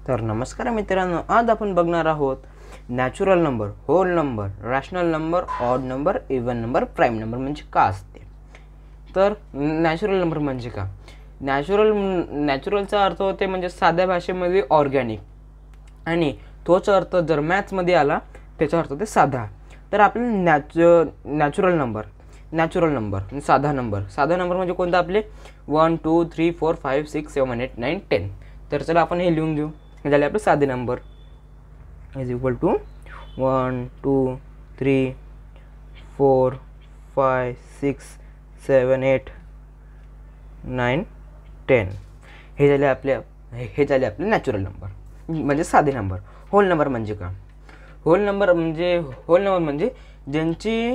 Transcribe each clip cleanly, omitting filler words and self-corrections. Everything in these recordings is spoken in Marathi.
तर नमस्कार मित्रांनो, आज आपण बघणार आहोत natural number, whole number, rational number, odd number, even number, prime number म्हणजे का असते. तर नॅचरल नंबर म्हणजे का. नॅचरलचा अर्थ होते म्हणजे साध्या भाषेमध्ये ऑर्गॅनिक, आणि तोच अर्थ जर मॅथ्समध्ये आला त्याचा अर्थ ते साधा. तर आपले नॅचरल नंबर साधा नंबर म्हणजे कोणता आपले 1 2 3 4 5 6 7 8 9 10. तर चला आपण हे लिहून घेऊ. हे झाले आपले साधे नंबर इज इक्वल टू 1 2 3 4 5 6 7 8 9 10. हे झाले आपले नॅचरल नंबर म्हणजे साधे नंबर. होल नंबर म्हणजे का. होल नंबर म्हणजे ज्यांची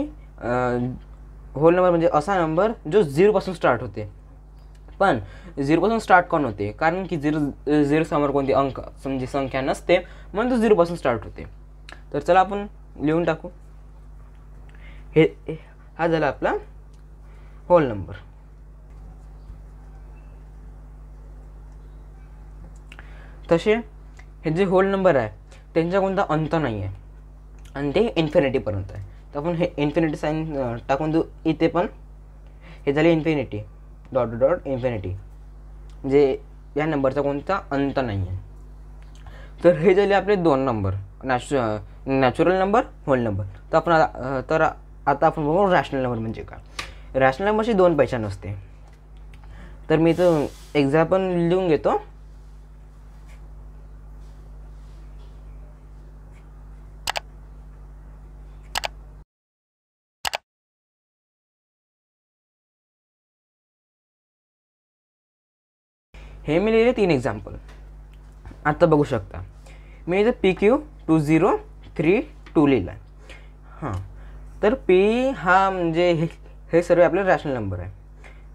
होल नंबर म्हणजे असा नंबर जो 0 पासून स्टार्ट होते. पण 0 पासून स्टार्ट कोण होते, कारण की 0 समोर कोणती अंक म्हणजे संख्या नसते, म्हणून तो 0 पासून स्टार्ट होते. तर चला आपण लिहून टाकू. हा झाला आपला होल नंबर. तसे हे जे होल नंबर आहे त्यांचा कोणता अंत नाही आहे आणि ते इन्फिनिटीपर्यंत आहे. तर आपण हे इन्फिनिटी साईन टाकून देऊ इथे. पण हे झाले इन्फिनिटी, डॉट डॉट इन्फिनिटी, म्हणजे या नंबरचा कोणता अंत नाही आहे. तर हे झाले आपले दोन number, natural number, whole number. तर आता आपण बघू रॅशनल नंबर म्हणजे का. रॅशनल नंबरची दोन पहिचान असते. तर मी इथं एक्झाम्पल लिहून घेतो. हे मी लिहिले 3 एक्झाम्पल. आता बघू शकता मी इथं PQ2032 लिहिला आहे. हां, तर P हा म्हणजे हे सर्व आपले रॅशनल नंबर आहे.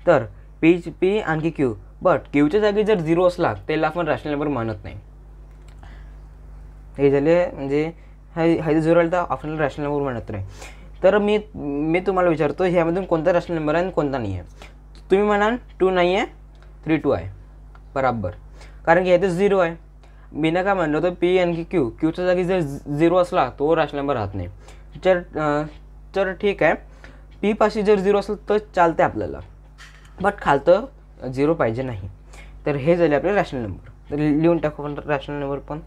तर P आणखी Q, बट Qच्या जागी जर 0 असला त्याला आपण रॅशनल नंबर म्हणत नाही. हे झाले म्हणजे हे 0 आलं तर आपण रॅशनल नंबर म्हणत नाही. तर मी तुम्हाला विचारतो, ह्यामधून कोणता रॅशनल नंबर आहे आणि कोणता नाही आहे. तुम्ही म्हणाल 2 नाही आहे, 32 आहे. बराबर, कारण की इथे 0 आहे. मी ना काय म्हणलं होतं, P आणखी Qच्या जागी जर 0 असला तो रॅशनल नंबर राहत नाही. तर ठीक आहे, P पाशी जर 0 असेल तर चालते आपल्याला, बट खालतं 0 पाहिजे नाही. तर हे झाले आपले रॅशनल नंबर. तर लिहून टाकू आपण रॅशनल नंबर पण.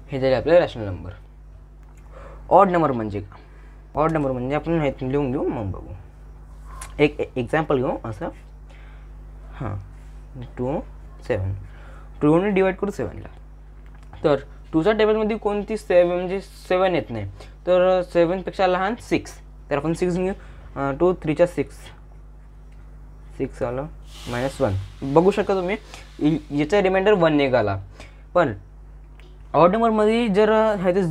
हे झाले आपले रॅशनल नंबर. ऑड नंबर म्हणजे का. ऑड नंबर म्हणजे आपण हे लिहून घेऊ मग बघू. एक एक्झाम्पल घेऊ असं. हां, 2 7 2ने डिवाईड करू 7ला. तर 2च्या टेबलमध्ये कोणती 7 येत नाही. तर 7पेक्षा लहान 6. तर आपण 6 घेऊ. 2 3 6 आलं -1. बघू शकता तुम्ही याचा रिमाइंडर 1 निघाला. पण ऑड नंबरमध्ये जर ह्याचा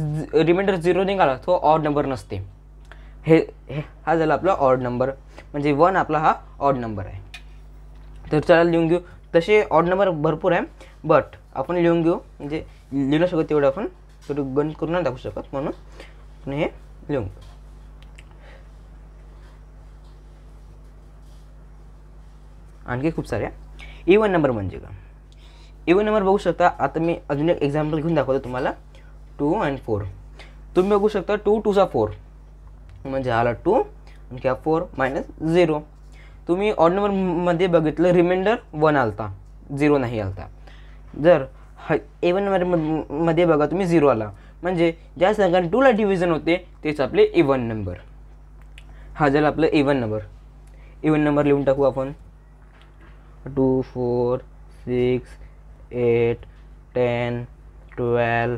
रिमाइंडर 0 निघाला तो ऑड नंबर नसते. हा झाला आपला ऑड नंबर, म्हणजे 1 आपला हा ऑड नंबर आहे. तर चला लिहून घेऊ. तसे ऑड नंबर भरपूर आहे, बट आपण लिहून घेऊ, म्हणजे लिहू शकत तेवढं आपण थोडं गणित करून नाही दाखवू शकत, म्हणून आपण हे लिहून घेऊ. आणखी खूप सारे. इवन नंबर म्हणजे का. इवन नंबर बघू शकता. आता मी अजून एक एक्झाम्पल घेऊन दाखवतो तुम्हाला. 2 आणि 4. तुम्ही बघू शकता 2 2 4 म्हणजे आला 2 आणि 4 -0. तुम्ही ऑड नंबरमध्ये बघितलं रिमाइंडर 1 आलता, 0 नाही आलता. जर इवन नंबरमध्ये बघा तुम्ही 0 आला, म्हणजे ज्या संख्याने 2ला डिव्हिजन होते तेच आपले इवन नंबर. हा झाला आपलं इवन नंबर. इवन नंबर लिहून टाकू आपण. 2 4 6 8 10 12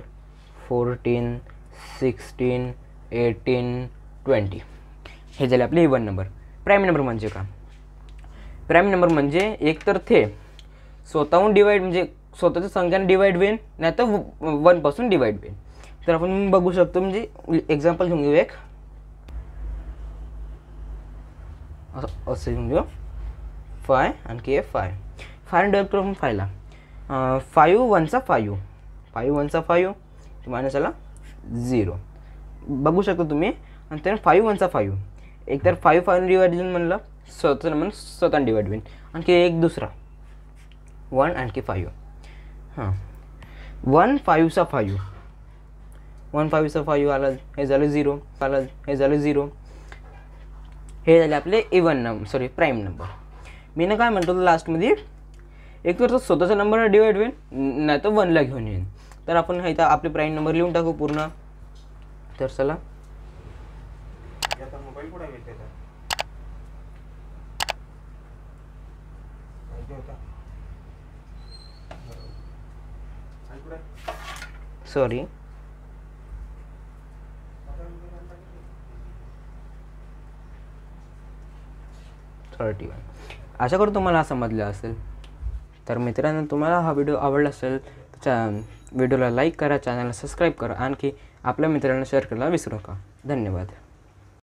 14 16 18 20. हे झाले आपले इवन नंबर. प्राईम नंबर म्हणजे का. प्राईम नंबर म्हणजे एकतर ते स्वतःहून डिवाईड, म्हणजे स्वतःच्या संख्याने डिवाईड होईल, नाही तर 1 पासून डिवाईड होईल. तर आपण बघू शकतो, म्हणजे एक्झाम्पल घेऊन घेऊ एक असं घेऊन घेऊ. 5 आणखी 5 डिवाईड करून 5ला 5 1 5 फाईव्ह वनचा फाईव्ह मायनस आला 0 बघू शकता तुम्ही. आणि त्यानं फाईव्ह वनचा फाईव्ह, एक तर फाईव्ह डिवायडेशन म्हणलं स्वतः म्हणून स्वतः डिवाइड होईल. आणखी एक दुसरा 1 आणखी 5. हां 1 5चा 5, 1 5चा 5 आला, हे झालं 0 आलं, हे झालं 0. हे झाले आपले even number sorry prime number. मी ना काय म्हणतो लास्टमध्ये एक तर स्वतःचा नंबर डिवाइड होईल, नाही तर 1ला घेऊन येईल. तर आपण इथं आपले प्राईम नंबर लिहून टाकू पूर्ण. तर चला मोबाईल कुठे आहे त्याचा? सॉरी 31. आशा करू तुम्हाला हा समजलं असेल. तर मित्रांनो, तुम्हाला हा व्हिडिओ आवडला असेल तर व्हिडिओला लाईक करा, चॅनलला सबस्क्राईब करा, आणखी आपल्या मित्रांना शेअर करायला विसरू नका. धन्यवाद.